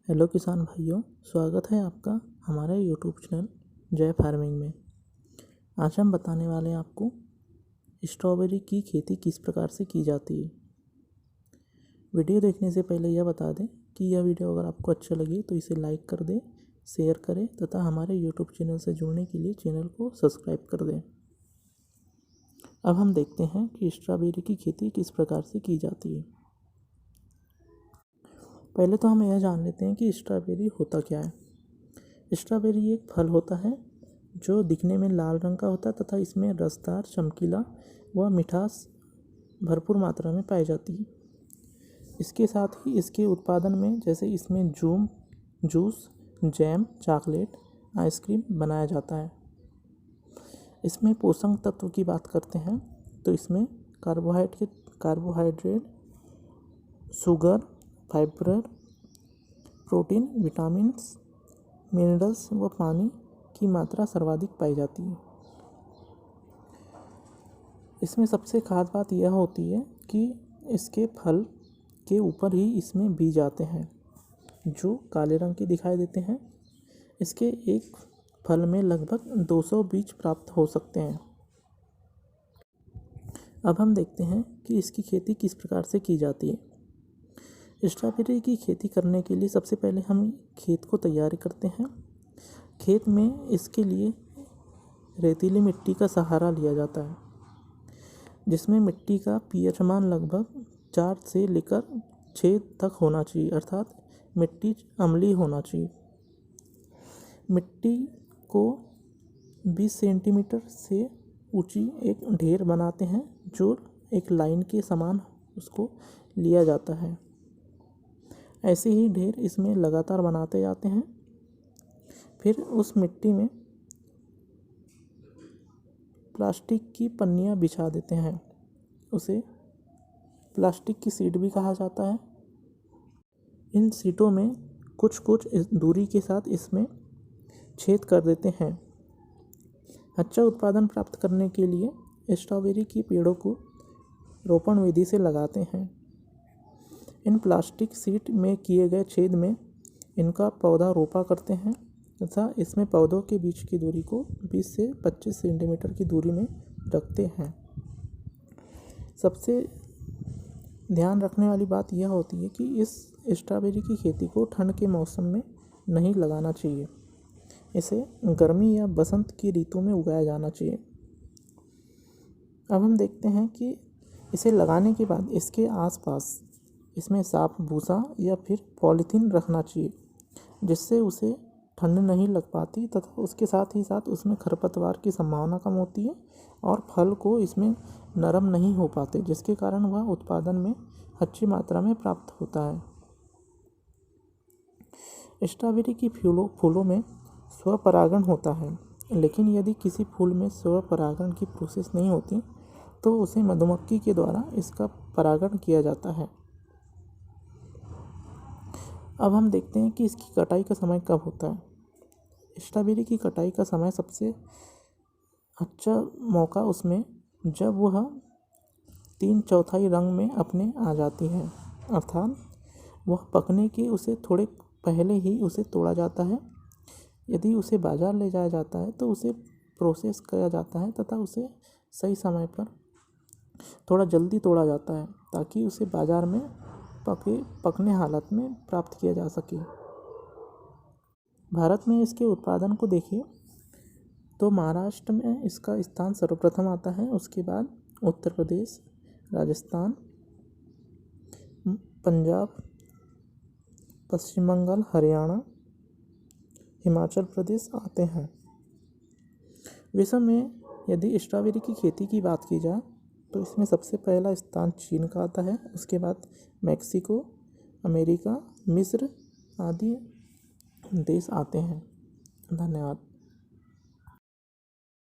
Hello किसान भाइयों, स्वागत है आपका हमारे यूट्यूब चैनल जय फार्मिंग में। आज हम बताने वाले हैं आपको स्ट्रॉबेरी की खेती किस प्रकार से की जाती है। वीडियो देखने से पहले यह बता दें कि यह वीडियो अगर आपको अच्छा लगे तो इसे लाइक कर दें, शेयर करें तथा हमारे यूट्यूब चैनल से जुड़ने के लिए चैनल को सब्सक्राइब कर दें। अब हम देखते हैं कि स्ट्रॉबेरी की खेती किस प्रकार से की जाती है। पहले तो हम यह जान लेते हैं कि स्ट्रॉबेरी होता क्या है। स्ट्रॉबेरी एक फल होता है जो दिखने में लाल रंग का होता है तथा इसमें रसदार, चमकीला व मिठास भरपूर मात्रा में पाई जाती है। इसके साथ ही इसके उत्पादन में जैसे इसमें जूस, जैम, चॉकलेट, आइसक्रीम बनाया जाता है। इसमें पोषक तत्व की बात करते हैं तो इसमें carbohydrate, sugar, fibre, protein, vitamins, minerals व पानी की मात्रा सर्वाधिक पाई जाती है। इसमें सबसे खास बात यह होती है कि इसके फल के ऊपर ही इसमें बीज आते हैं जो काले रंग के दिखाई देते हैं। इसके एक फल में लगभग 200 बीज प्राप्त हो सकते हैं। अब हम देखते हैं कि इसकी खेती किस प्रकार से की जाती है। स्ट्रॉबेरी की खेती करने के लिए सबसे पहले हम खेत को तैयारी करते हैं। खेत में इसके लिए रेतीली मिट्टी का सहारा लिया जाता है, जिसमें मिट्टी का पीएच मान लगभग 4 से लेकर 6 तक होना चाहिए, अर्थात मिट्टी अम्लीय होना चाहिए। मिट्टी को 20 सेंटीमीटर से ऊंची एक ढेर बनाते हैं जो एक लाइन के समान उसको लिया जाता है। ऐसे ही ढेर इसमें लगातार बनाते जाते हैं। फिर उस मिट्टी में प्लास्टिक की पन्नियाँ बिछा देते हैं। उसे प्लास्टिक की सीट भी कहा जाता है। इन सीटों में कुछ दूरी के साथ इसमें छेद कर देते हैं। अच्छा उत्पादन प्राप्त करने के लिए स्ट्रॉबेरी के पेड़ों को रोपण विधि से लगाते हैं। इन प्लास्टिक सीट में किए गए छेद में इनका पौधा रोपा करते हैं तथा इसमें पौधों के बीच की दूरी को 20 से 25 सेंटीमीटर की दूरी में रखते हैं। सबसे ध्यान रखने वाली बात यह होती है कि इस स्ट्रॉबेरी की खेती को ठंड के मौसम में नहीं लगाना चाहिए। इसे गर्मी या बसंत की ऋतु में उगाया जाना चाहिए। अब हम देखते हैं कि इसे लगाने के बाद इसके आसपास इसमें साफ भूसा या फिर पॉलीथीन रखना चाहिए, जिससे उसे ठंड नहीं लग पाती तथा उसके साथ ही साथ उसमें खरपतवार की संभावना कम होती है और फल को इसमें नरम नहीं हो पाते, जिसके कारण वह उत्पादन में अच्छी मात्रा में प्राप्त होता है। स्ट्रॉबेरी की फूलों में स्वपरागण होता है, लेकिन यदि किसी फूल में स्वपरागण की प्रोसेस नहीं होती तो उसे मधुमक्खी के द्वारा इसका परागण किया जाता है। अब हम देखते हैं कि इसकी कटाई का समय कब होता है। स्ट्रॉबेरी की कटाई का समय सबसे अच्छा मौका उसमें जब वह 3/4 रंग में अपने आ जाती है, अर्थात वह पकने के उसे थोड़े पहले ही उसे तोड़ा जाता है। यदि उसे बाज़ार ले जाया जाता है तो उसे प्रोसेस किया जाता है तथा उसे सही समय पर थोड़ा जल्दी तोड़ा जाता है ताकि उसे बाज़ार में पकने हालत में प्राप्त किया जा सके। भारत में इसके उत्पादन को देखिए तो महाराष्ट्र में इसका स्थान सर्वप्रथम आता है। उसके बाद उत्तर प्रदेश, राजस्थान, पंजाब, पश्चिम बंगाल, हरियाणा, हिमाचल प्रदेश आते हैं। विश्व में यदि स्ट्रॉबेरी की खेती की बात की जाए तो इसमें सबसे पहला स्थान चीन का आता है। उसके बाद मैक्सिको, अमेरिका, मिस्र आदि देश आते हैं। धन्यवाद।